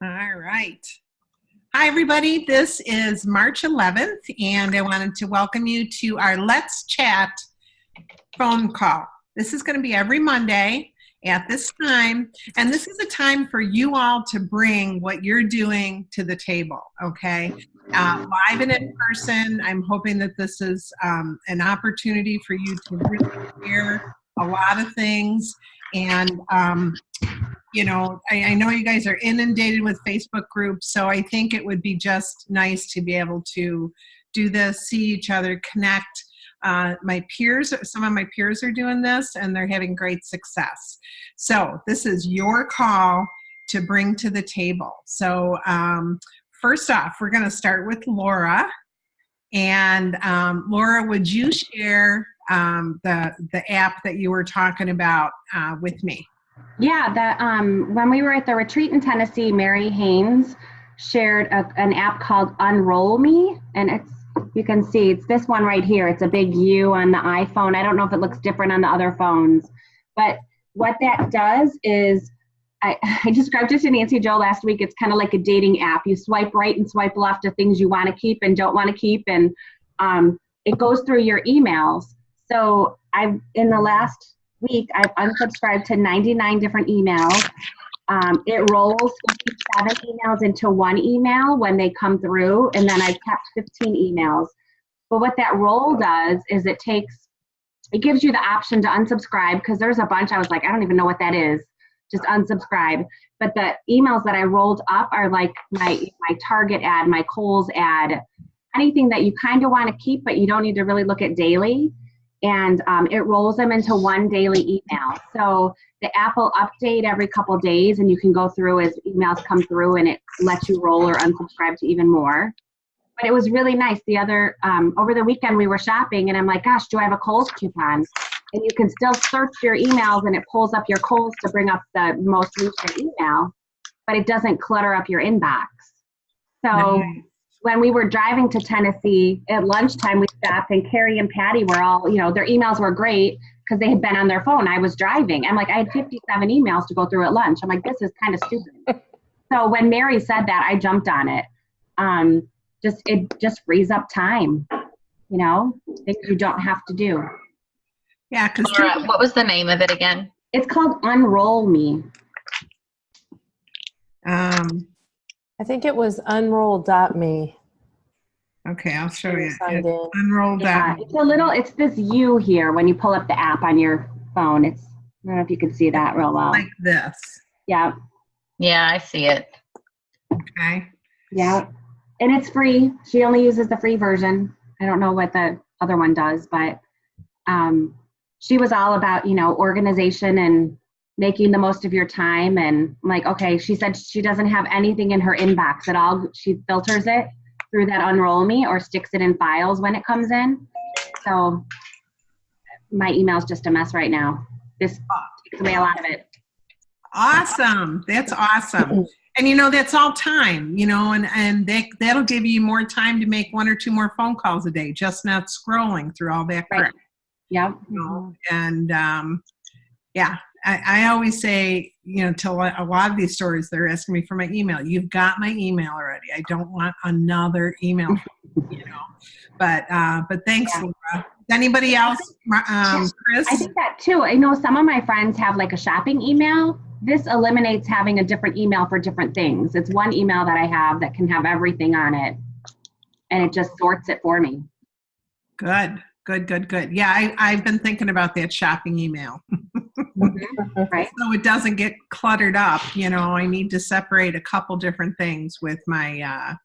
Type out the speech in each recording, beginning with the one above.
All right. Hi, everybody. This is March 11th, and I wanted to welcome you to our Let's Chat phone call. This is going to be every Monday at this time, and this is a time for you all to bring what you're doing to the table, okay? Live and in person. I'm hoping that this is an opportunity for you to really hear a lot of things. And I know you guys are inundated with Facebook groups, so I think it would be just nice to be able to do this, see each other, connect. My peers, some of my peers are doing this, and they're having great success. So this is your call to bring to the table. So first off, we're going to start with Laura. And Laura, would you share the app that you were talking about with me? Yeah, when we were at the retreat in Tennessee, Mary Haynes shared an app called Unroll Me, and you can see it's this one right here. It's a big U on the iPhone. I don't know if it looks different on the other phones, but what that does is, I described it to Nancy Joe last week. It's kind of like a dating app. You swipe right and swipe left to things you want to keep and don't want to keep, and it goes through your emails. So in the last week, I've unsubscribed to 99 different emails. It rolls 57 emails into one email when they come through, and then I kept 15 emails. But what that roll does is it gives you the option to unsubscribe, because there's a bunch I was like, I don't even know what that is. Just unsubscribe. But the emails that I rolled up are like my Target ad, my Kohl's ad, anything that you kind of want to keep, but you don't need to really look at daily. And it rolls them into one daily email. So the app will update every couple days, and you can go through as emails come through, and it lets you roll or unsubscribe to even more. But it was really nice. Over the weekend we were shopping, and I'm like, gosh, do I have a Kohl's coupon? And you can still search your emails, and it pulls up your Kohl's to bring up the most recent email, but it doesn't clutter up your inbox. So nice. When we were driving to Tennessee at lunchtime, we stopped, and Carrie and Patty were all, their emails were great because they had been on their phone. I was driving. I'm like, I had 57 emails to go through at lunch. I'm like, this is kind of stupid. So when Mary said that, I jumped on it. It just frees up time, things you don't have to do. Yeah. Laura, what was the name of it again? It's called Unroll Me. I think it was unroll.me. Okay, I'll show you. Unroll.me. Yeah, it's this U here when you pull up the app on your phone. I don't know if you can see that real well. Like this. Yeah. Yeah, I see it. Okay. Yeah. And it's free. She only uses the free version. I don't know what the other one does, but she was all about, organization and making the most of your time. And I'm like, okay, she said she doesn't have anything in her inbox at all. She filters it through that Unroll Me or sticks it in files when it comes in. So my email's just a mess right now. This takes away a lot of it. Awesome. That's awesome. And that's all time, and that'll give you more time to make one or two more phone calls a day, just not scrolling through all that crap. Right. Yeah. And yeah. I always say, to a lot of these stories, they're asking me for my email. You've got my email already. I don't want another email, But thanks, yeah. Laura. Anybody else? Chris? I think that too. I know some of my friends have like a shopping email. This eliminates having a different email for different things. It's one email that I have that can have everything on it, and it just sorts it for me. Good. Yeah, I've been thinking about that shopping email. Right. So it doesn't get cluttered up. I need to separate a couple different things with my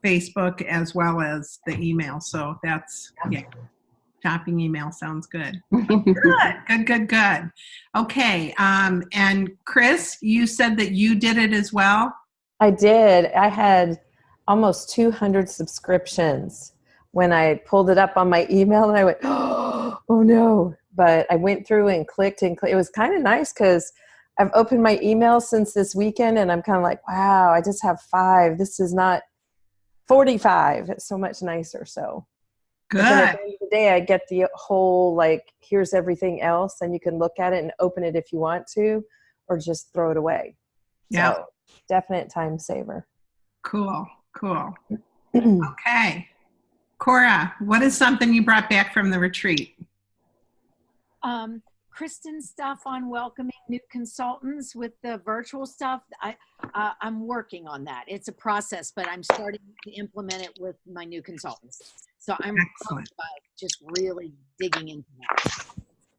Facebook as well as the email. So that's, yeah, shopping email sounds good. Good. Okay. And Chris, you said that you did it as well? I did. I had almost 200 subscriptions when I pulled it up on my email, and I went, oh no. But I went through and clicked. It was kind of nice because I've opened my email since this weekend, and I'm kind of like, wow, I just have 5. This is not 45. It's so much nicer. So good. At the end of the day, I get the whole, here's everything else, and you can look at it and open it if you want to, or just throw it away. Yeah. So definite time saver. Cool. Okay. Cora, what is something you brought back from the retreat? Kristen's stuff on welcoming new consultants with the virtual stuff. I'm working on that. It's a process, but I'm starting to implement it with my new consultants. So I'm just really digging into that.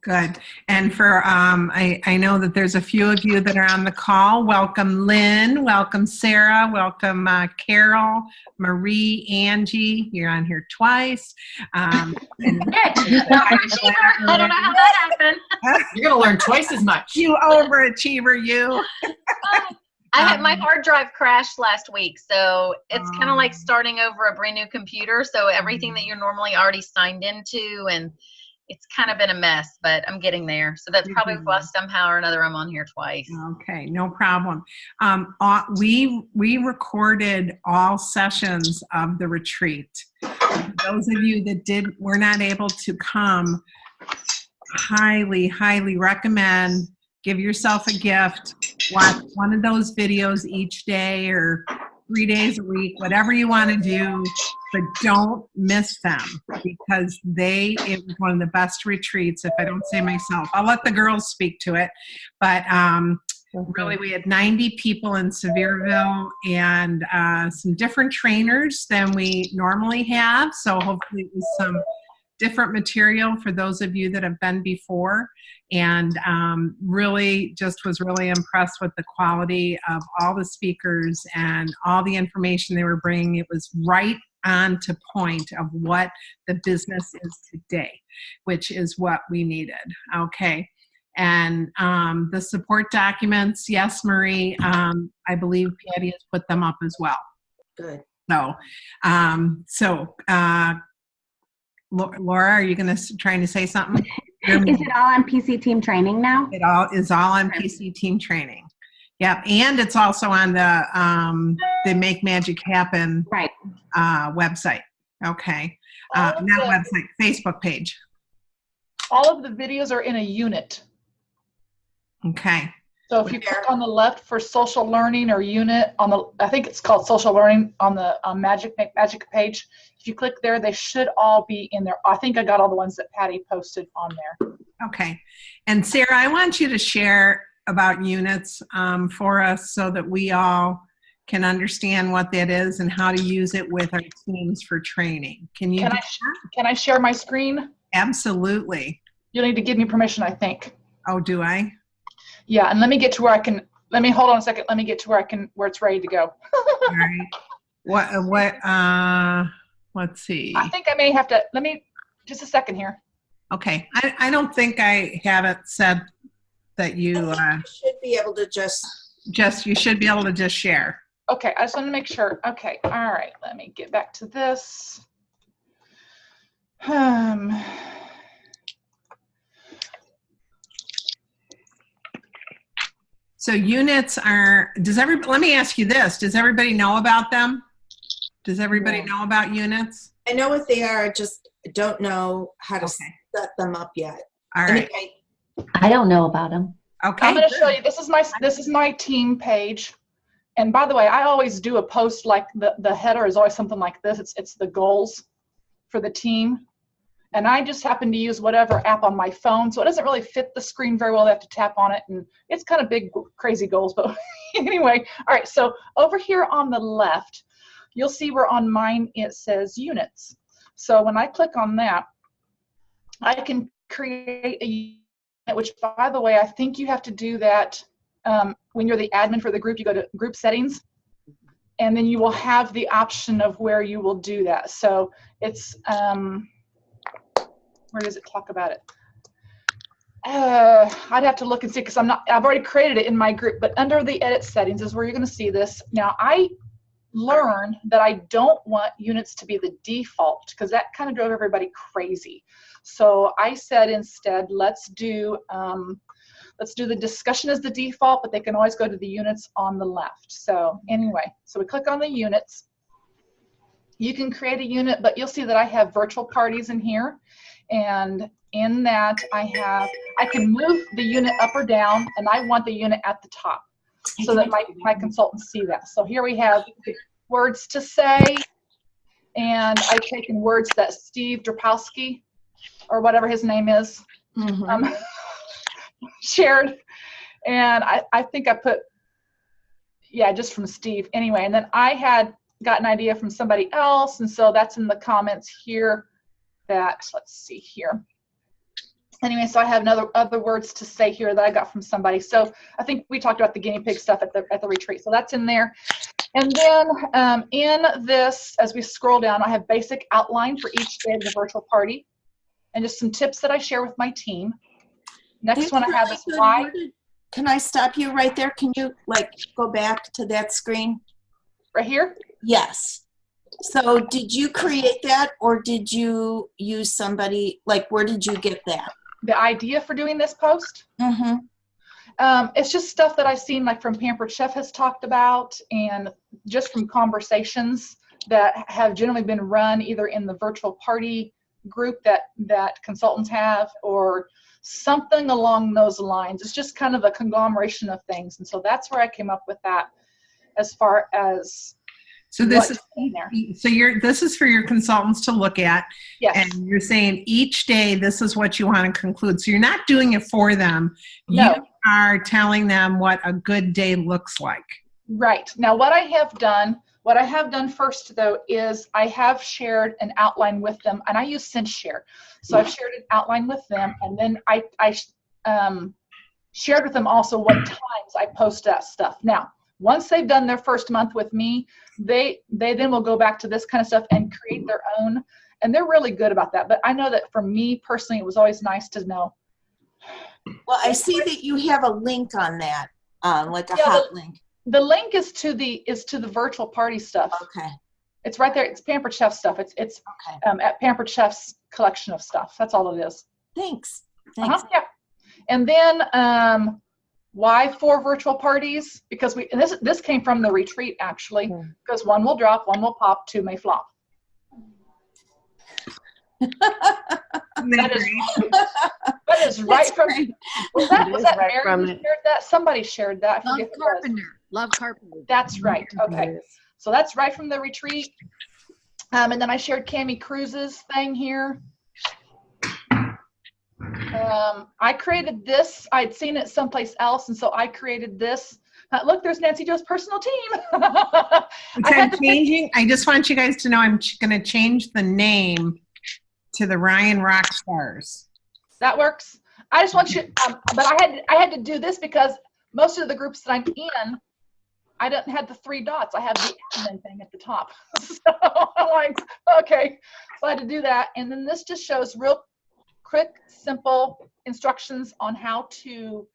Good. And for, I know that there's a few of you that are on the call. Welcome, Lynn. Welcome, Sarah. Welcome, Carol, Marie, Angie. You're on here twice. I don't know how that happened. You're going to learn twice as much. You overachiever, you. I had my hard drive crashed last week, so it's kind of like starting over a brand new computer. So everything that you're normally already signed into, and it's kind of been a mess, but I'm getting there. So that's probably why somehow or another I'm on here twice. Okay, no problem. We recorded all sessions of the retreat. Those of you that were not able to come, highly recommend. Give yourself a gift. Watch one of those videos each day or 3 days a week, whatever you want to do, but don't miss them because it was one of the best retreats, if I don't say myself. I'll let the girls speak to it, but really we had 90 people in Sevierville and some different trainers than we normally have, so hopefully it was some different material for those of you that have been before, and really just was really impressed with the quality of all the speakers and all the information they were bringing. It was right on to point of what the business is today, which is what we needed. Okay. And the support documents, yes, Marie, I believe Patty has put them up as well. Good. So, Laura, are you trying to say something? Is it all on PC Team Training now? It all is all on PC Team Training. Yep, and it's also on the Make Magic Happen website. Okay, Facebook page. All of the videos are in a unit. Okay. So if you click on the left for social learning or unit I think it's called social learning on the Magic page. If you click there, they should all be in there. I think I got all the ones that Patty posted on there. Okay. And Sarah, I want you to share about units for us so that we all can understand what that is and how to use it with our teams for training. Can I share my screen? Absolutely. You'll need to give me permission, I think. Oh, do I? Yeah, and let me get to where hold on a second. Let me get to where it's ready to go. All right. Let's see. I think I may have to, just a second here. Okay. I don't think I have it said that you should be able to you should be able to just share. Okay. I just want to make sure. Okay. All right. Let me get back to this. So units are, let me ask you this. Does everybody know about them? Does everybody know about units? I know what they are, just don't know how to set them up yet. All right. I don't know about them. Okay. I'm going to show you. This is my team page. And by the way, I always do a post like the header is always something like this. It's the goals for the team. And I just happen to use whatever app on my phone, so it doesn't really fit the screen very well. I have to tap on it, and it's kind of big, crazy goals. But anyway, all right, so over here on the left, you'll see where on mine it says units. So when I click on that, I can create a unit, which, by the way, I think you have to do that when you're the admin for the group. You go to group settings, and then you will have the option of where you will do that. So it's... where does it talk about it? I'd have to look and see because I've already created it in my group, but under the edit settings is where you're going to see this. Now I learned that I don't want units to be the default because that kind of drove everybody crazy. So I said instead, let's do the discussion as the default, but they can always go to the units on the left. So anyway, so we click on the units. You can create a unit, but you'll see that I have virtual parties in here. And in that I can move the unit up or down, and I want the unit at the top. so that my consultants see that. So here we have words to say, and I've taken words that Steve Drapowski, or whatever his name is, shared. And I think I put, yeah, just from Steve. Anyway, and then I had got an idea from somebody else, and so that's in the comments here that, let's see here. Anyway, so I have other words to say here that I got from somebody. So I think we talked about the guinea pig stuff at the retreat. So that's in there. And then in this, as we scroll down, I have basic outline for each day of the virtual party and just some tips that I share with my team. Next one I have is why. Can I stop you right there? Can you like go back to that screen? Right here? Yes. So did you create that, or did you use somebody, like where did you get that? The idea for doing this post? It's just stuff that I've seen, like from Pampered Chef has talked about, and just from conversations that have generally been run either in the virtual party group that consultants have, or something along those lines. It's just kind of a conglomeration of things. And so that's where I came up with that as far as this is for your consultants to look at. Yes. And you're saying each day this is what you want to conclude. So you're not doing it for them. No. You are telling them what a good day looks like. Right. Now what I have done first though is I have shared an outline with them, and I use SenseShare. So I've shared an outline with them, and then I shared with them also what times I post that stuff. Now, once they've done their first month with me, they then will go back to this kind of stuff and create their own, and they're really good about that. But I know that for me personally, it was always nice to know. Well, I see that you have a link on that, like a hot link. The link is to the virtual party stuff. Okay. It's right there. It's Pampered Chef stuff. It's okay. At Pampered Chef's collection of stuff. That's all it is. Thanks. Yeah. And then why 4 virtual parties? Because this came from the retreat actually. Because 1 will drop, 1 will pop, 2 may flop. That is right from. Was that Mary who shared that? Somebody shared that. I forget Love Carpenter. That's right. Okay. So that's right from the retreat. And then I shared Cami Cruz's thing here. I created this. I'd seen it someplace else, and so I created this. Look, there's Nancy Joe's personal team. I just want you guys to know I'm going to change the name to the Ryan Rock Stars. That works. I just want you, but I had to do this because most of the groups that I'm in, I didn't have the 3 dots. I have the admin thing at the top. So I'm like, okay. So I had to do that. And then this just shows real quick, simple instructions on how to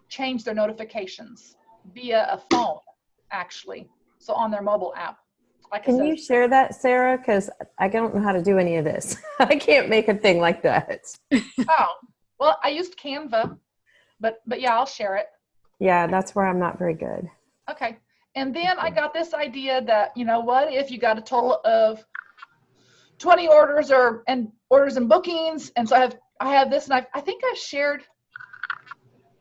change their notifications via a phone, actually. So on their mobile app. Like Can you share that, Sarah? Because I don't know how to do any of this. I can't make a thing like that. Oh, well, I used Canva, but yeah, I'll share it. Yeah, that's where I'm not very good. Okay. And then I got this idea that, you know what, if you got a total of 20 orders and bookings, and so I have this, and I think I've shared.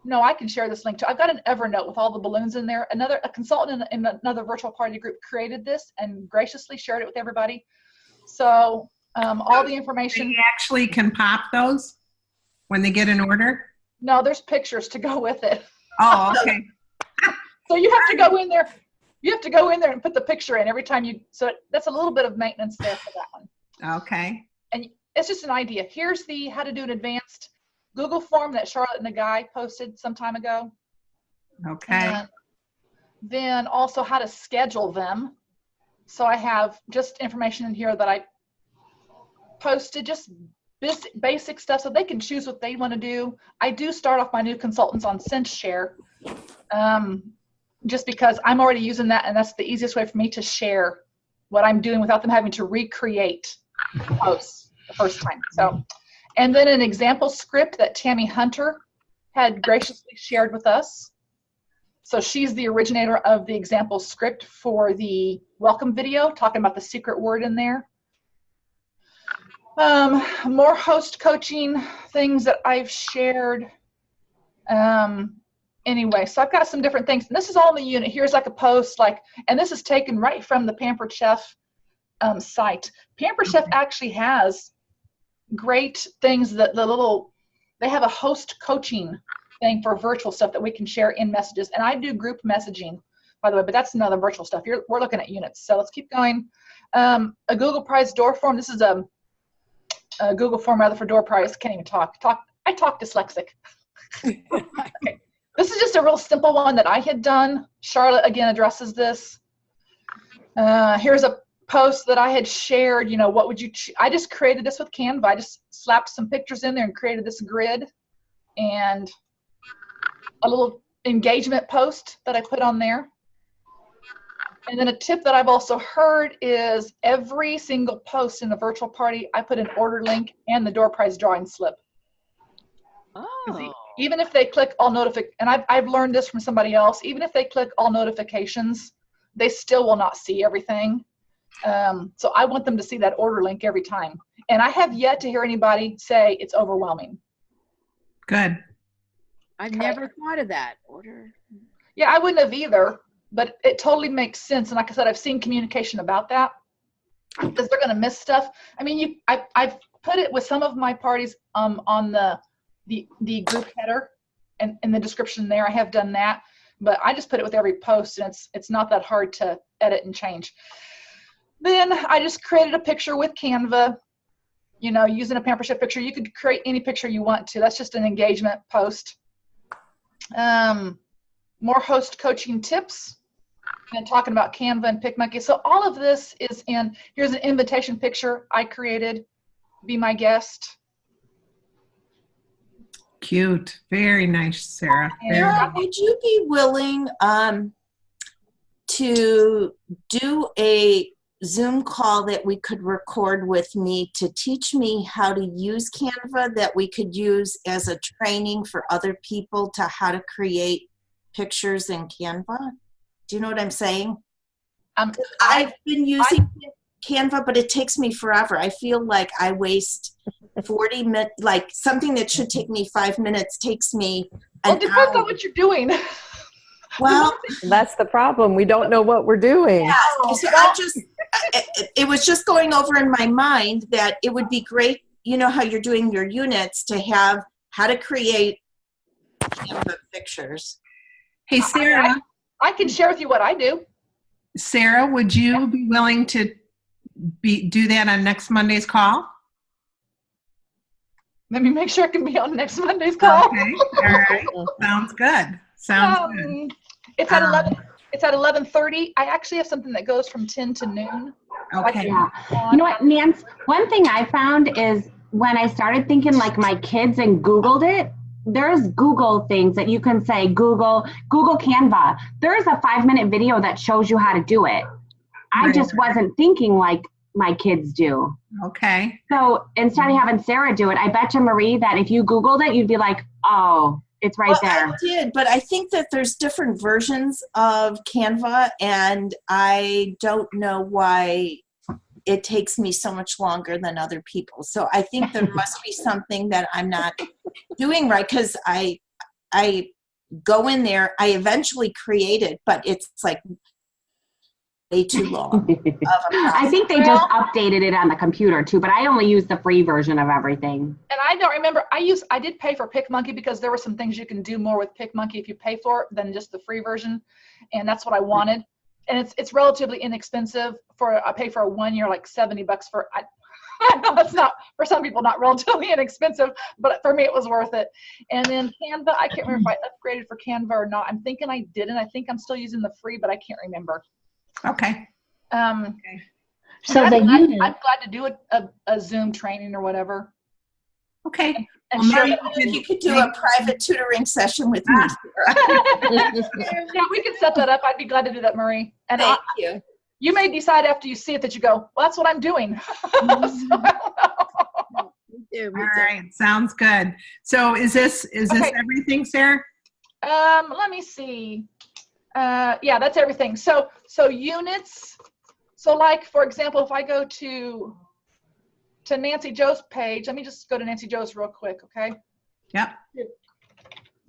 No, I can share this link too. I've got an Evernote with all the balloons in there. A consultant in another virtual party group created this and graciously shared it with everybody. So all the information. You actually can pop those when they get an order? No, there's pictures to go with it. Oh, okay. So you have to go in there. You have to go in there and put the picture in every time you. So that's a little bit of maintenance there for that one. Okay. And it's just an idea. Here's the how to do an advanced Google form that Charlotte and the guy posted some time ago. Okay. And then also how to schedule them. So I have just information in here that I posted, just basic stuff so they can choose what they want to do. I do start off my new consultants on SenseShare, just because I'm already using that, and that's the easiest way for me to share what I'm doing without them having to recreate posts the first time. So, and then an example script that Tammy Hunter had graciously shared with us. So she's the originator of the example script for the welcome video, talking about the secret word in there. More host coaching things that I've shared. anyway, so I've got some different things. And this is all in the unit. Here's like a post, and this is taken right from the Pampered Chef site. Pampered Chef actually has great things that they have a host coaching thing for virtual stuff that we can share in messages. And I do group messaging, by the way, but that's another virtual stuff. We're looking at units. So let's keep going. A Google Prize door form. This is a Google form rather for door prize. Can't even talk. I talk dyslexic. Okay. This is just a real simple one that I had done. Charlotte again addresses this. Here's a post that I had shared. What would you? I just created this with Canva. I just slapped some pictures in there and created this grid and a little engagement post that I put on there. And then a tip that I've also heard is every single post in a virtual party, I put an order link and the door prize drawing slip. Oh. Even if they click all and I've learned this from somebody else, even if they click all notifications, they still will not see everything. So I want them to see that order link every time. And I have yet to hear anybody say it's overwhelming. Good. I've never thought of that. Order. Yeah, I wouldn't have either, but it totally makes sense. And like I said, I've seen communication about that because they're going to miss stuff. I mean, I've put it with some of my parties on the group header and in the description there. I have done that, but I just put it with every post, and it's not that hard to edit and change. Then I just created a picture with Canva, using a Pampered Chef picture. You could create any picture you want to. That's just an engagement post. More host coaching tips and talking about Canva and PicMonkey. So all of this is here's an invitation picture I created. Be my guest. Cute. Very nice, Sarah. Sarah, would you be willing to do a Zoom call that we could record with me to teach me how to use Canva that we could use as a training for other people to how to create pictures in Canva? Do you know what I'm saying? I've been using Canva, but it takes me forever. I feel like I waste 40 minutes, like something that should take me 5 minutes takes me an It depends hour. on what you're doing. Well, That's the problem. We don't know what we're doing. yeah, so it was just going over in my mind that it would be great, how you're doing your units, to have how to create Canva pictures. Hey, Sarah. I can share with you what I do. Sarah, would you be willing to do that on next Monday's call? Let me make sure I can be on next Monday's call. Okay. All right. Sounds good. Sounds good. It's at 11. It's at 11:30. I actually have something that goes from 10 to noon. Okay. Yeah. You know what, Nance? One thing I found is when I started thinking like my kids and Googled it, there's Google things that you can say, Google Canva. There's a 5-minute video that shows you how to do it. I just wasn't thinking like my kids do. Okay. So instead of having Sarah do it, I bet you, Marie, that if you Googled it, you'd be like, oh, it's right there. I did, but I think that there's different versions of Canva, and I don't know why it takes me so much longer than other people. So I think there must be something that I'm not doing right, because I go in there, I eventually create it, but it's like way too long. I think they just updated it on the computer too, but I only use the free version of everything. And I don't remember, I did pay for PicMonkey because there were some things you can do more with PicMonkey if you pay for it than just the free version. And that's what I wanted. And it's relatively inexpensive. I pay for a 1 year, like $70 for, I know it's not, for some people, not relatively inexpensive, but for me it was worth it. And then Canva, I can't remember if I upgraded for Canva or not. I'm thinking I didn't. I think I'm still using the free, but I can't remember. Okay. So I'm the glad to do a Zoom training or whatever. Okay. And Well, share Mary, it. You could do a private tutoring session with me. Yeah, we could set that up. I'd be glad to do that, Marie. And Thank you. You may decide after you see it that you go, well, that's what I'm doing. So, I don't know. All right. Sounds good. So is this Okay. everything, Sarah? Let me see. Yeah, that's everything. So units. So like, for example, if I go to Nancy Joe's page, let me just go to Nancy Joe's real quick, okay? Yep.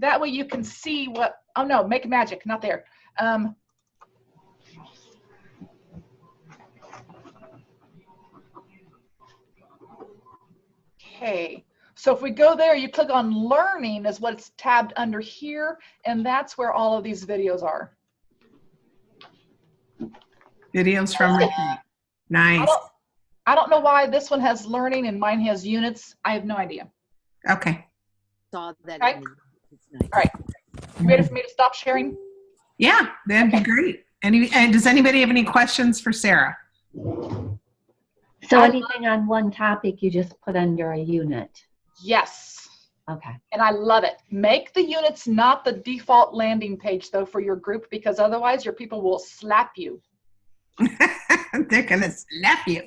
That way you can see what, oh no, make magic, not there. Okay, so if we go there, you click on learning is what's tabbed under here, and that's where all of these videos are. Videos from retreat. Nice. I don't know why this one has learning and mine has units. I have no idea. Okay. Saw that. Okay. It's nice. All right. You ready for me to stop sharing? Yeah, that'd be great. And does anybody have any questions for Sarah? So anything on one topic you just put under a unit? Yes. Okay. And I love it. Make the units not the default landing page, though, for your group, because otherwise your people will slap you. They're going to slap you.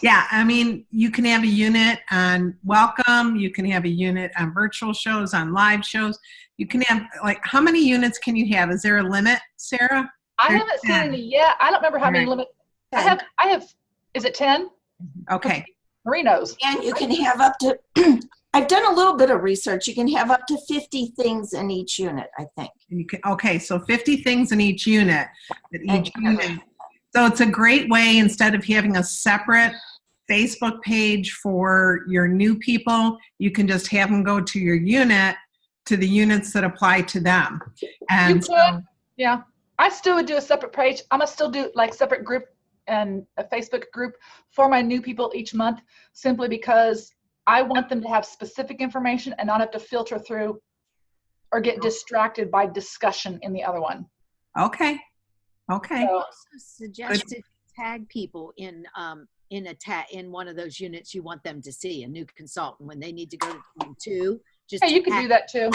Yeah, I mean, you can have a unit on welcome. You can have a unit on virtual shows, on live shows. You can have, like, how many units can you have? Is there a limit, Sarah? I haven't seen any yet. I don't remember how many limit. I have, is it 10? Okay. Marie knows. And you can have up to, I've done a little bit of research. You can have up to 50 things in each unit, I think. You can, okay, so 50 things in each unit. So it's a great way, instead of having a separate Facebook page for your new people, you can just have them go to your unit, to the units that apply to them. And you could, yeah. I still would do a separate page. I'm gonna still do like separate group and a Facebook group for my new people each month, simply because I want them to have specific information and not have to filter through or get distracted by discussion in the other one. Okay. Okay. So, Also suggest to tag people in one of those units you want them to see, a new consultant, when they need to go to one two. Just hey, you can do that too.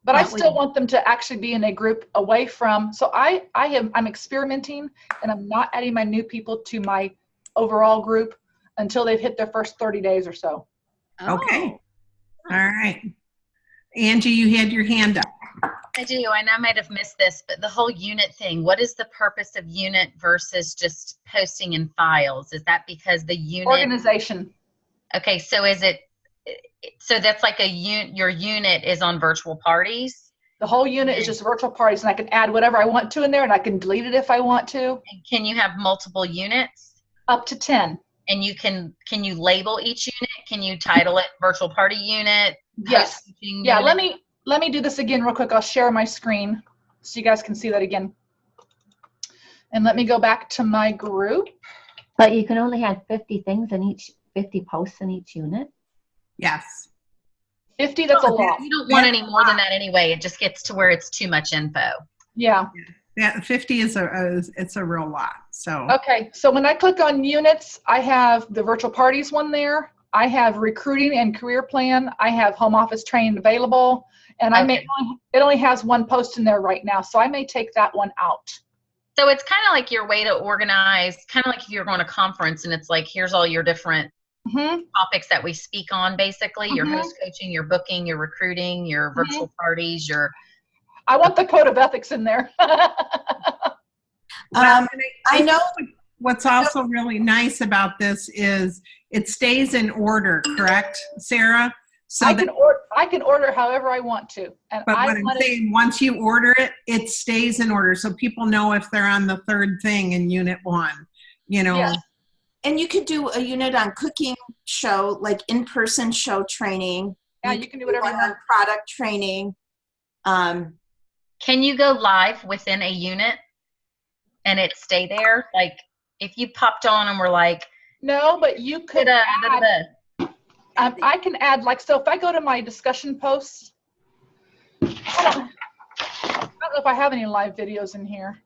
But I still want them to actually be in a group away from, so I'm experimenting, and I'm not adding my new people to my overall group until they've hit their first 30 days or so. Okay. All right. Angie, you had your hand up. I do, and I might have missed this, but the whole unit thing, what is the purpose of unit versus just posting in files? Is that because the unit organization? Okay, so is it, so that's like your unit is on virtual parties? The whole unit is just virtual parties, and I can add whatever I want to in there, and I can delete it if I want to. And can you have multiple units? Up to 10. And can you label each unit? Can you title it virtual party unit? Yes. Yeah, unit? let me do this again real quick. I'll share my screen so you guys can see that again. And let me go back to my group. But you can only have 50 things in each, 50 posts in each unit? Yes. 50, that's a lot. You don't want any more than that anyway. It just gets to where it's too much info. Yeah. Yeah, 50 is it's a real lot. So okay, so when I click on units, I have the virtual parties one there. I have recruiting and career plan. I have home office training available, and it only has one post in there right now, so I may take that one out. So it's kind of like your way to organize, kind of like if you're going to a conference and it's like, here's all your different topics that we speak on, basically, your host coaching, your booking, your recruiting, your virtual parties, your... I want the code of ethics in there. I know what's also really nice about this is it stays in order, correct, Sarah? So I can order however I want to. And but what I'm saying, once you order it, it stays in order, so people know if they're on the third thing in unit 1. You know. Yes. And you could do a unit on cooking show, like in-person show training. Yeah, you can do whatever you want. On product training. Can you go live within a unit and it stay there? Like if you popped on and were like, no, but you could I can add, like, so if I go to my discussion posts, I don't know if I have any live videos in here.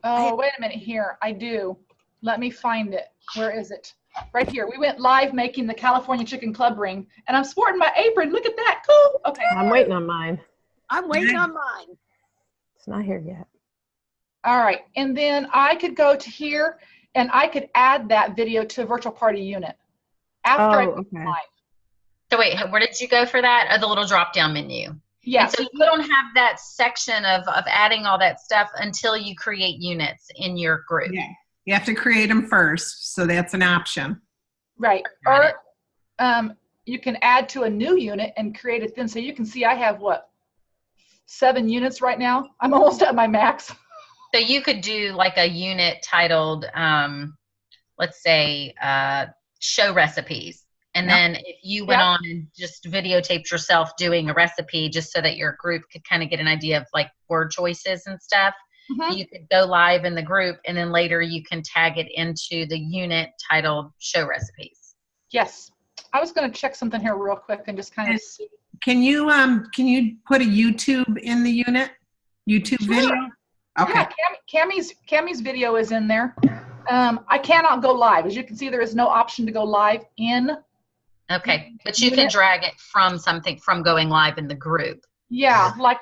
Oh, wait a minute here. I do. Let me find it. Where is it? Right here. We went live making the California Chicken Club ring, and I'm sporting my apron. Look at that. Cool. Okay. I'm waiting on mine. I'm waiting on mine. It's not here yet. All right. And then I could go to here, and I could add that video to a virtual party unit after I went live. So wait, where did you go for that? Oh, the little drop-down menu. Yeah. And so you don't have that section of adding all that stuff until you create units in your group. Yeah. You have to create them first, so that's an option. Right. Or you can add to a new unit and create it then. So you can see I have what, 7 units right now. I'm almost at my max. So you could do like a unit titled, let's say, show recipes. And then if you went on and just videotaped yourself doing a recipe just so that your group could kind of get an idea of like word choices and stuff, you could go live in the group and then later you can tag it into the unit titled show recipes. Yes. I was going to check something here real quick and just kind of see. Can you put a YouTube in the unit? YouTube video? Okay. Yeah, Cammie's video is in there. I cannot go live. As you can see, there is no option to go live in. Okay, but you can drag it from going live in the group. Yeah, like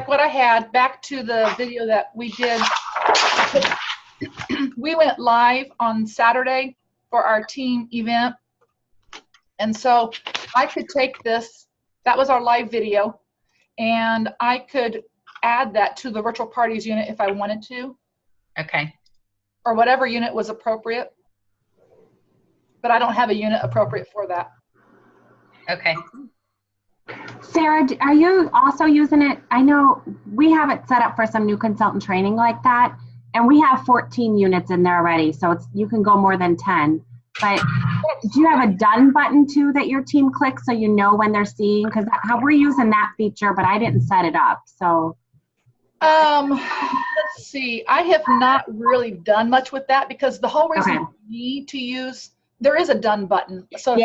what I had back to the video that we did. We went live on Saturday for our team event. And so I could take this, that was our live video, and I could add that to the virtual parties unit if I wanted to. Okay. Or whatever unit was appropriate. But I don't have a unit appropriate for that. Okay. Sarah, are you also using it? I know we have it set up for some new consultant training like that, and we have 14 units in there already, so you can go more than 10. But do you have a done button too that your team clicks so you know when they're seeing? Because we're using that feature, but I didn't set it up. So let's see. I have not really done much with that because the whole reason you need to use, there is a done button. So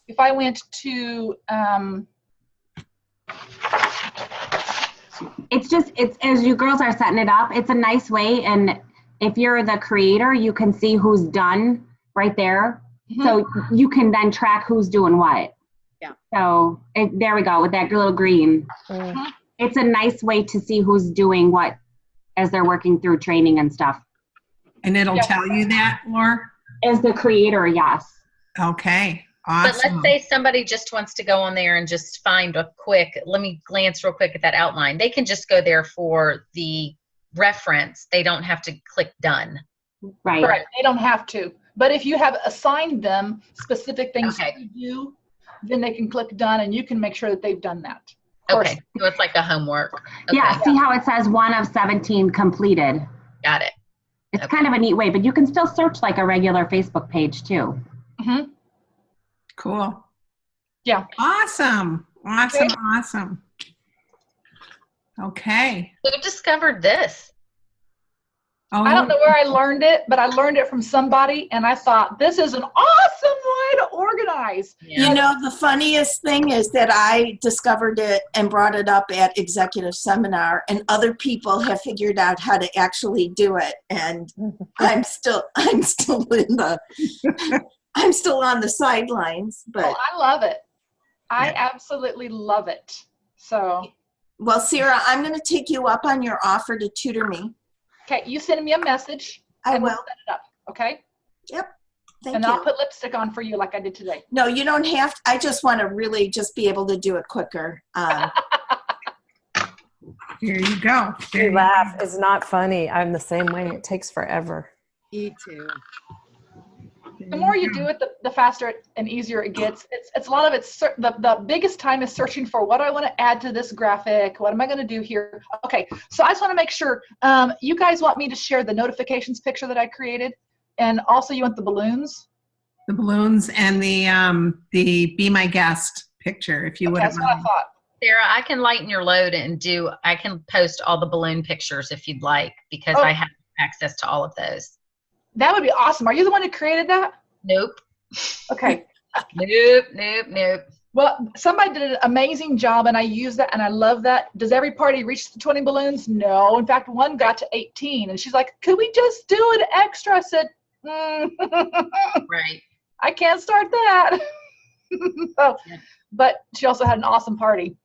if I went to it's as you girls are setting it up, it's a nice way, and if you're the creator, you can see who's done right there. So you can then track who's doing what. Yeah. So there we go with that little green. It's a nice way to see who's doing what as they're working through training and stuff. And it'll tell you that, Laura? As the creator, yes. Okay. Awesome. But let's say somebody just wants to go on there and just find a quick, let me glance real quick at that outline. They can just go there for the reference. They don't have to click done. Right. Correct. They don't have to. But if you have assigned them specific things to do, then they can click done and you can make sure that they've done that. Okay. So it's like a homework. Okay. Yeah. See how it says 1 of 17 completed. Got it. It's kind of a neat way, but you can still search like a regular Facebook page too. Cool. Yeah. Awesome. Awesome. Okay. Who discovered this? Oh, I don't know where I learned it, but I learned it from somebody, and I thought, this is an awesome way to organize. Yeah. You know, the funniest thing is that I discovered it and brought it up at executive seminar, and other people have figured out how to actually do it. And I'm still on the sidelines, but I love it. I absolutely love it. So, well, Sarah, I'm going to take you up on your offer to tutor me. okay, you send me a message. I and will. We'll set it up. Okay. Yep. Thank and you. I'll put lipstick on for you like I did today. No, you don't have to. I just want to really just be able to do it quicker. Here you go. You laugh. It's not funny. I'm the same way. It takes forever. Me too. The more you do it, the faster and easier it gets. It's a lot of it's the biggest time is searching for what do I want to add to this graphic? What am I going to do here? Okay, so I just want to make sure you guys want me to share the notifications picture that I created, and also you want the balloons. The balloons and the Be My Guest picture, if you would. That's what I thought. Sarah, I can lighten your load and I can post all the balloon pictures if you'd like, because I have access to all of those. That would be awesome. Are you the one who created that? Nope. Okay. Nope. Well, somebody did an amazing job, and I use that, and I love that. Does every party reach the 20 balloons? No. In fact, one got to 18, and she's like, could we just do an extra? I said, Right. I can't start that. But she also had an awesome party.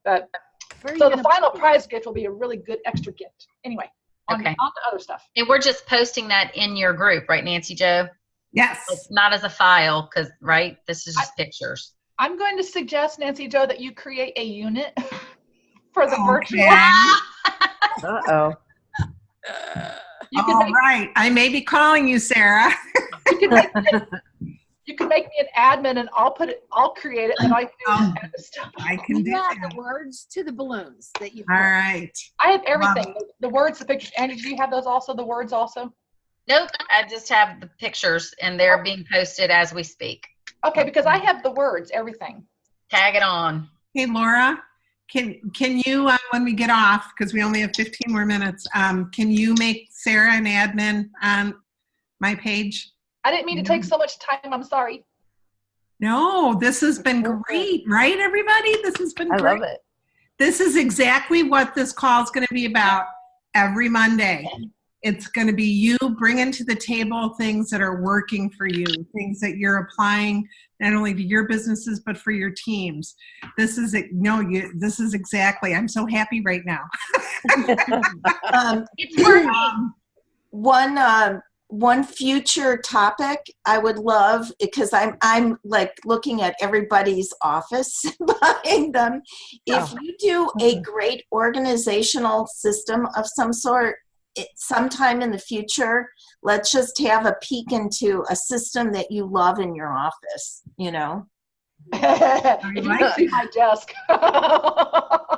So the final prize gift will be a really good extra gift. Anyway, on to other stuff. And we're just posting that in your group, right, Nancy Jo? Yes. It's not as a file, because, right, this is just pictures. I'm going to suggest, Nancy Jo, that you create a unit for the virtual. Uh-oh. All right. I may be calling you, Sarah. You can make me an admin and I'll create it and I can do admin stuff. I can do Yeah, that. the words to the balloons that you. All right. I have everything. The words, the pictures. Andy, do you have those also? The words also? Nope, I just have the pictures and they're being posted as we speak. Okay, because I have the words, everything. Tag it on. Hey, Laura, can you, when we get off, because we only have 15 more minutes, can you make Sarah an admin on my page? I didn't mean to take so much time. I'm sorry. No, this has been great, right, everybody? This has been I great. love it. This is exactly what this call is going to be about every Monday. It's going to be you bringing to the table things that are working for you, things that you're applying not only to your businesses but for your teams. This is this is exactly. I'm so happy right now. It's working. One future topic I would love, because I'm like looking at everybody's office behind them. If you do a great organizational system of some sort, sometime in the future, let's just have a peek into a system that you love in your office, you know? If you can see my desk. I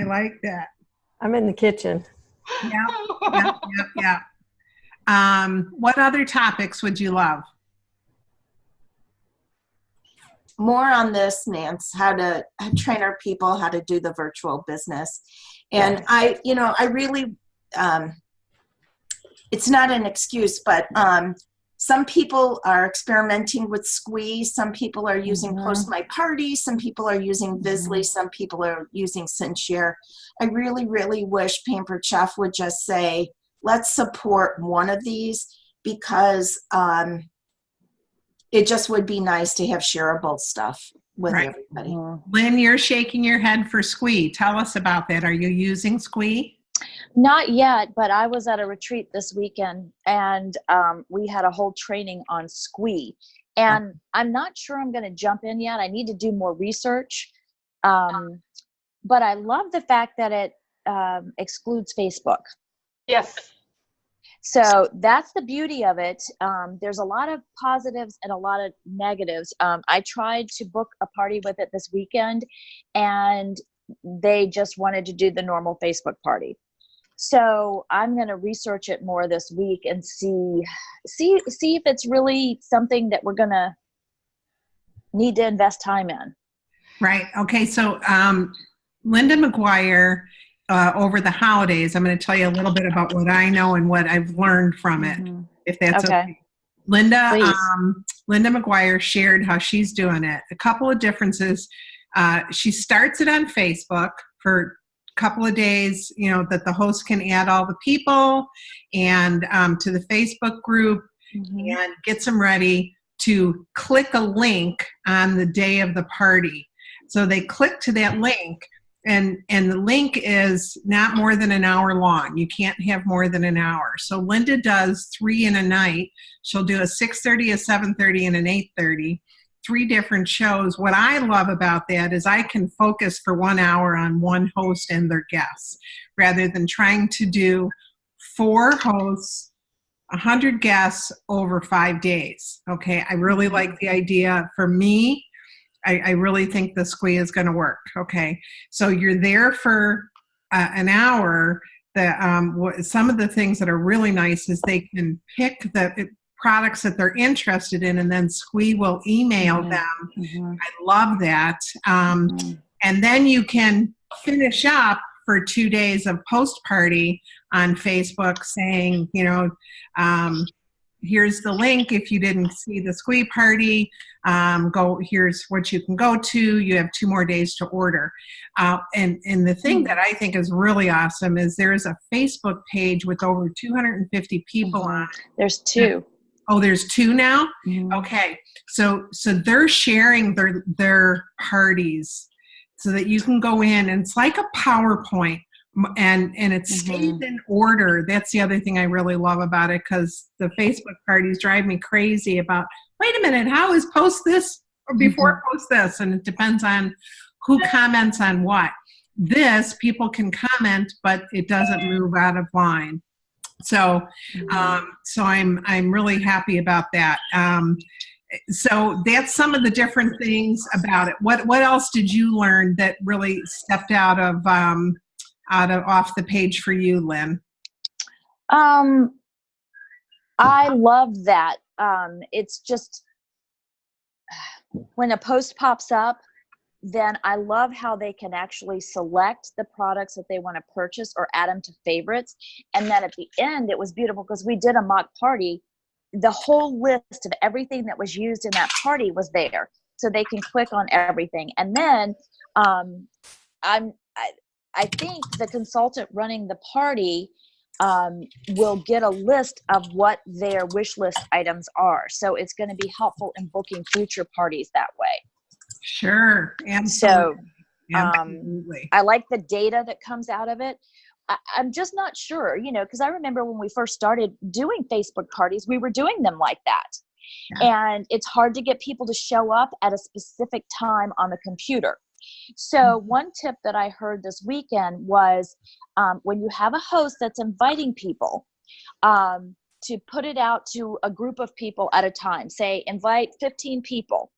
like that. I'm in the kitchen. Yeah. What other topics would you love? More on this, Nance, how to train our people how to do the virtual business. And I really, it's not an excuse, but some people are experimenting with Squeeze. Some people are using Post My Party. Some people are using Visly. Some people are using Sincere. I really, really wish Pampered Chef would just say, let's support one of these, because it just would be nice to have shareable stuff with everybody. Lynn, you're shaking your head for Squee. Tell us about that. Are you using Squee? Not yet, but I was at a retreat this weekend and we had a whole training on Squee. And I'm not sure I'm going to jump in yet. I need to do more research. But I love the fact that it excludes Facebook. Yes. So that's the beauty of it. There's a lot of positives and a lot of negatives. I tried to book a party with it this weekend and they just wanted to do the normal Facebook party. So I'm going to research it more this week and see if it's really something that we're going to need to invest time in. Right. Okay. So Linda McGuire, over the holidays, I'm going to tell you a little bit about what I know and what I've learned from it, if that's okay. Linda McGuire shared how she's doing it. A couple of differences. She starts it on Facebook for a couple of days, that the host can add all the people and to the Facebook group and gets them ready to click a link on the day of the party. So they click to that link. And the link is not more than an hour long. You can't have more than an hour. So Linda does 3 in a night. She'll do a 6:30, a 7:30, and an 8:30. 3 different shows. What I love about that is I can focus for 1 hour on one host and their guests, rather than trying to do 4 hosts, 100 guests over 5 days. Okay, I really like the idea. For me, I really think the Squee is going to work. Okay, so you're there for an hour. Some of the things that are really nice is they can pick the products that they're interested in, and then Squee will email them. I love that. And then you can finish up for 2 days of post party on Facebook saying, here's the link. If you didn't see the Squee party, here's what you can go to. You have 2 more days to order. And the thing that I think is really awesome is there's a Facebook page with over 250 people on it. There's 2. Oh, there's 2 now? Okay. So they're sharing their parties so that you can go in, and it's like a PowerPoint. And it stays in order. That's the other thing I really love about it, because the Facebook parties drive me crazy about, wait a minute, how is post this or before post this? And it depends on who comments on what. This, people can comment, but it doesn't move out of line. So I'm really happy about that. so that's some of the different things about it. What else did you learn that really stepped out of off the page for you, Lynn? I love that. It's just when a post pops up, then I love how they can actually select the products that they want to purchase or add them to favorites. And then at the end, it was beautiful because we did a mock party. The whole list of everything that was used in that party was there. So they can click on everything. And then I think the consultant running the party will get a list of what their wish list items are. So it's going to be helpful in booking future parties that way. Sure. So absolutely. I like the data that comes out of it. I'm just not sure, because I remember when we first started doing Facebook parties, we were doing them like that. Yeah. And it's hard to get people to show up at a specific time on the computer. So one tip that I heard this weekend was when you have a host that's inviting people, to put it out to a group of people at a time. Say, invite 15 people,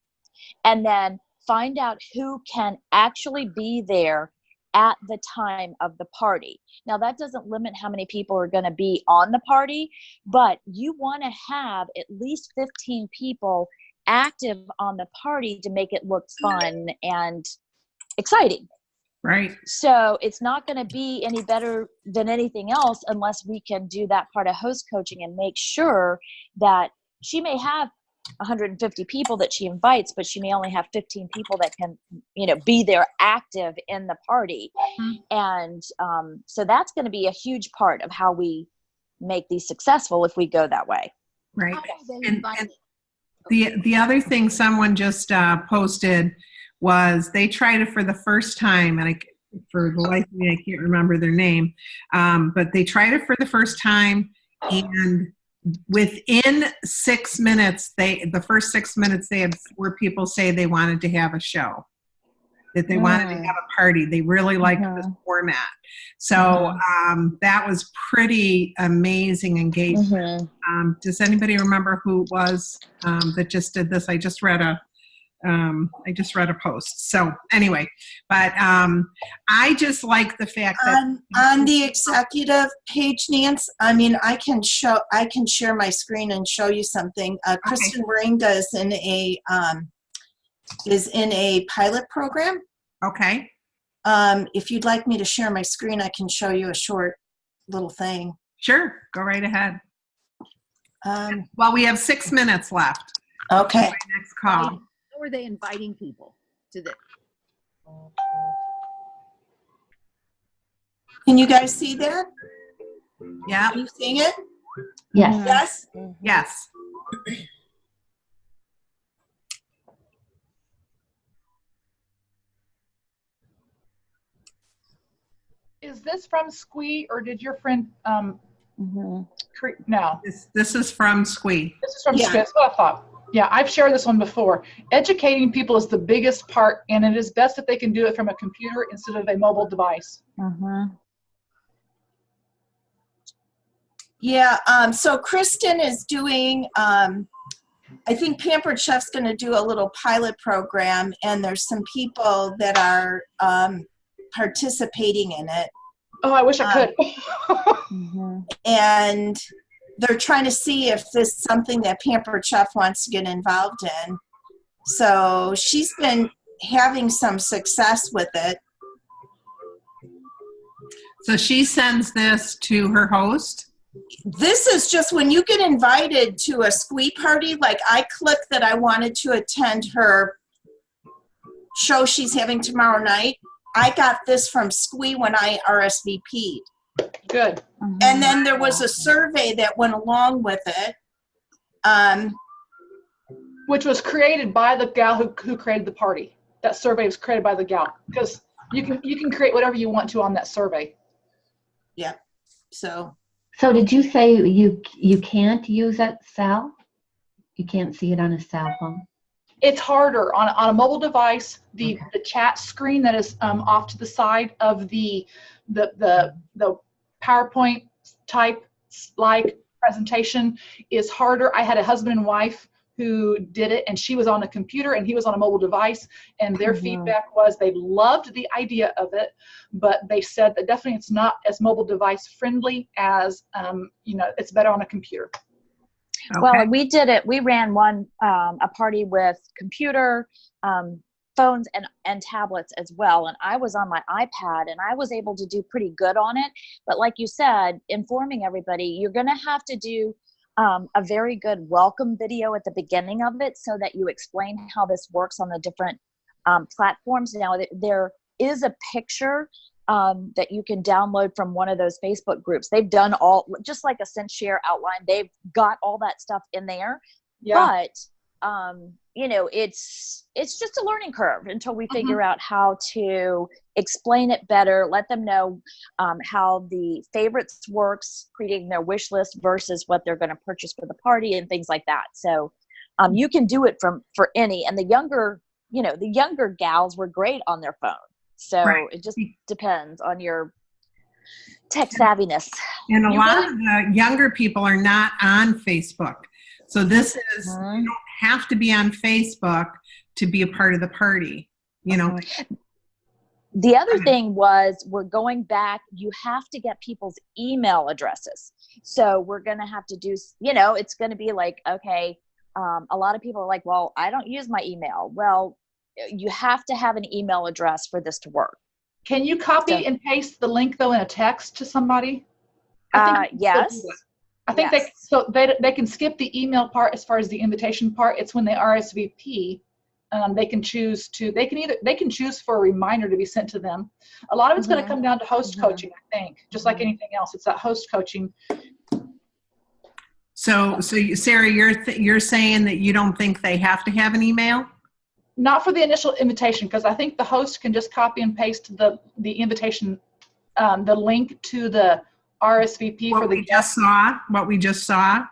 and then find out who can actually be there at the time of the party. Now, that doesn't limit how many people are going to be on the party, but you want to have at least 15 people active on the party to make it look fun and exciting. Right. So it's not going to be any better than anything else unless we can do that part of host coaching and make sure that she may have 150 people that she invites, but she may only have 15 people that can, be there active in the party. And so that's going to be a huge part of how we make these successful if we go that way. Right. And the other thing someone just posted was they tried it for the first time, and for the life of me, I can't remember their name, but they tried it for the first time, and within 6 minutes, the first 6 minutes they had 4 people say they wanted to have a show, that they wanted to have a party. They really liked this format. So that was pretty amazing engagement. Does anybody remember who it was that just did this? I just read a post. So anyway, but I just like the fact that on the executive page, Nance, I can share my screen and show you something. Kristen Moringa is in a pilot program. Okay. If you'd like me to share my screen, I can show you a short little thing. Sure, go right ahead. Well, we have 6 minutes left. Okay. Next call. How are they inviting people to this? Can you guys see that? Yeah. Are you seeing it? Yes. Yes? Yes. Is this from Squee, or did your friend no? This is from Squee. This is from Squee. That's what I thought. Yeah, I've shared this one before. Educating people is the biggest part, and it is best if they can do it from a computer instead of a mobile device. Yeah, so Kristen is doing, I think Pampered Chef's going to do a little pilot program, and there's some people that are participating in it. Oh, I wish I could. And they're trying to see if this is something that Pampered Chef wants to get involved in. So she's been having some success with it. So she sends this to her host? This is just when you get invited to a Squee party, like I clicked that I wanted to attend her show she's having tomorrow night. I got this from Squee when I RSVP'd. Good. And then there was a survey that went along with it. Which was created by the gal who created the party. That survey was created by the gal. Because you can create whatever you want to on that survey. Yeah. So did you say you can't use that cell? You can't see it on a cell phone? It's harder on a mobile device. The chat screen that is off to the side of the PowerPoint type like presentation is harder. I had a husband and wife who did it, and she was on a computer and he was on a mobile device, and their feedback was they loved the idea of it, but they said that definitely it's not as mobile device friendly as it's better on a computer. Okay. Well, we did it. We ran one a party with computer, phones, and tablets as well. And I was on my iPad, and I was able to do pretty good on it. But like you said, informing everybody, you're going to have to do a very good welcome video at the beginning of it so that you explain how this works on the different platforms. Now, there is a picture that you can download from one of those Facebook groups. They've done all, just like a SendShare outline, they've got all that stuff in there. Yeah. But, it's just a learning curve until we figure out how to explain it better, let them know how the favorites works, creating their wish list versus what they're going to purchase for the party and things like that. So you can do it for any, and the younger gals were great on their phone. So it just depends on your tech savviness. And a lot of the younger people are not on Facebook. So this is, you don't have to be on Facebook to be a part of the party, The other thing was, we're going back, you have to get people's email addresses. So we're going to have to do, it's going to be like, okay, a lot of people are like, well, I don't use my email. Well, you have to have an email address for this to work. Can you copy and paste the link though in a text to somebody? Yes. I think they can skip the email part as far as the invitation part. It's when they RSVP, they can choose for a reminder to be sent to them. A lot of it's going to come down to host coaching, I think, just like anything else. It's that host coaching. So Sarah, you're saying that you don't think they have to have an email? Not for the initial invitation, because I think the host can just copy and paste the invitation, the link to the RSVP for the guest. What we just saw?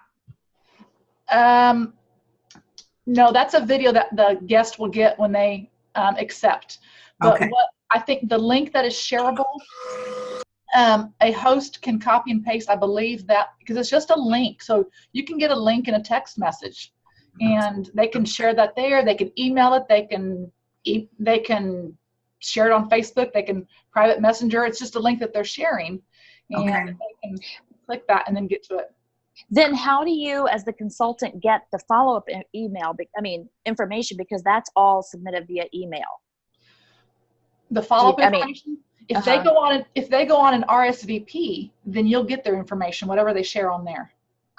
No, that's a video that the guest will get when they accept. But what I think the link that is shareable, a host can copy and paste, I believe that, because it's just a link. So you can get a link in a text message, and they can share that there. They can email it. They can share it on Facebook. They can private messenger. It's just a link that they're sharing, and they can click that and then get to it. Then how do you, as the consultant, get the follow-up information, because that's all submitted via email? The follow-up information? If they go on an RSVP, then you'll get their information, whatever they share on there.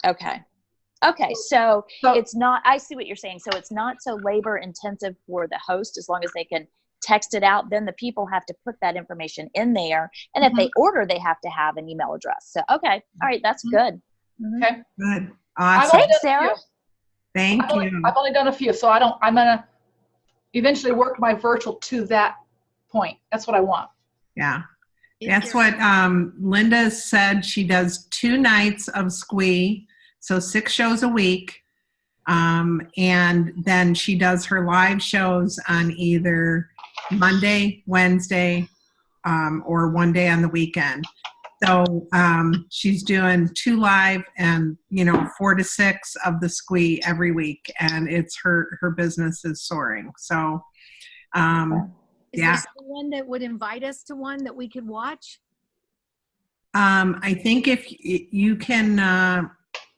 Okay, so it's not, I see what you're saying. So it's not so labor intensive for the host, as long as they can text it out. Then the people have to put that information in there. And if they order, they have to have an email address. So, okay. All right. That's good. Okay. Good. Awesome. Thanks, Sarah. Thank you. I've only done a few, so I'm going to eventually work my virtual to that point. That's what I want. Yeah. That's what Linda said. She does 2 nights of SQUE, so 6 shows a week. And then she does her live shows on either Monday, Wednesday, or one day on the weekend. So she's doing 2 live and 4 to 6 of the SQUE every week, and it's her business is soaring. So is there someone that would invite us to one that we could watch? I think if you can,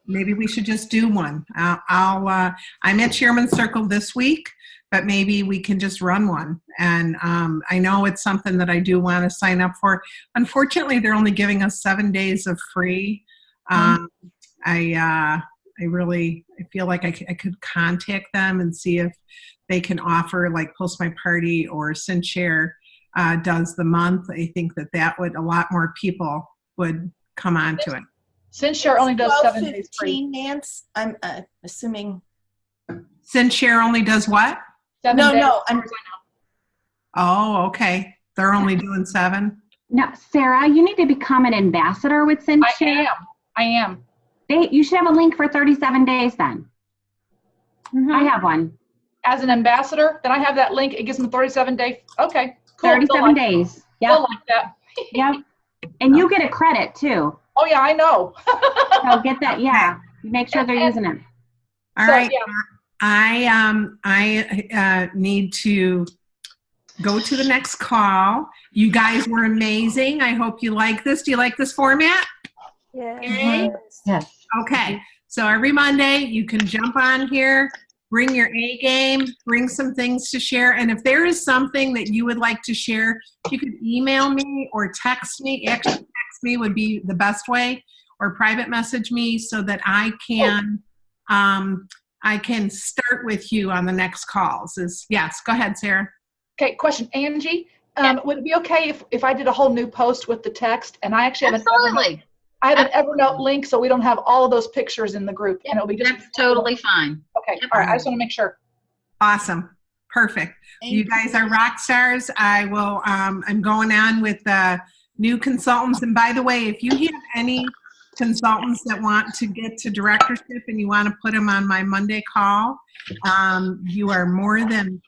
maybe we should just do one. I'm at Chairman's Circle this week, but maybe we can just run one. And I know it's something that I do want to sign up for. Unfortunately, they're only giving us 7 days of free. I feel like I could contact them and see if they can offer, like Post My Party or SendShare does the month. I think that would, a lot more people would come on to it. SendShare only does 7 days free. Nance, I'm assuming. SendShare only does what? 7 days. No. Oh, okay. They're only doing 7? No, Sarah, you need to become an ambassador with SendShare. I am. You should have a link for 37 days then. I have one. As an ambassador, then I have that link. It gives them 37 days. Okay, cool. 37 days. Yeah. They'll like that. Yep. And you get a credit too. Oh yeah, I know. So get that. Yeah. Make sure they're using it. All right. Yeah. I need to go to the next call. You guys were amazing. I hope you like this. Do you like this format? Yeah. Yes. Okay. So every Monday you can jump on here, bring your A game, bring some things to share. And if there is something that you would like to share, you could email me or text me. Actually, text me would be the best way, or private message me so that I can start with you on the next calls. Yes, go ahead, Sarah. Okay, question, Angie. Would it be okay if I did a whole new post with the text? And I actually have an Evernote link, so we don't have all of those pictures in the group, and it'll be just That's totally fine. Okay. All right. I just want to make sure. Awesome. Perfect. You guys are rock stars. I will. I'm going on with new consultants. And by the way, if you have any consultants that want to get to directorship and you want to put them on my Monday call, you are more than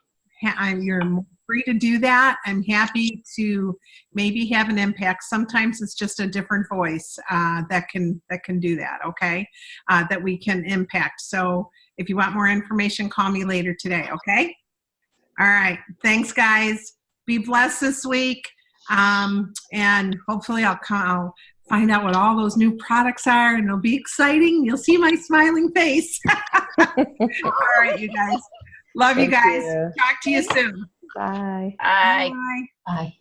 you're free to do that. I'm happy to maybe have an impact. Sometimes it's just a different voice that can do that. Okay, that we can impact. So if you want more information, call me later today. Okay. All right. Thanks, guys. Be blessed this week, and hopefully I'll find out what all those new products are, and it'll be exciting. You'll see my smiling face. All right, you guys. Love you guys. Talk to you soon. Bye. Bye. Bye. Bye.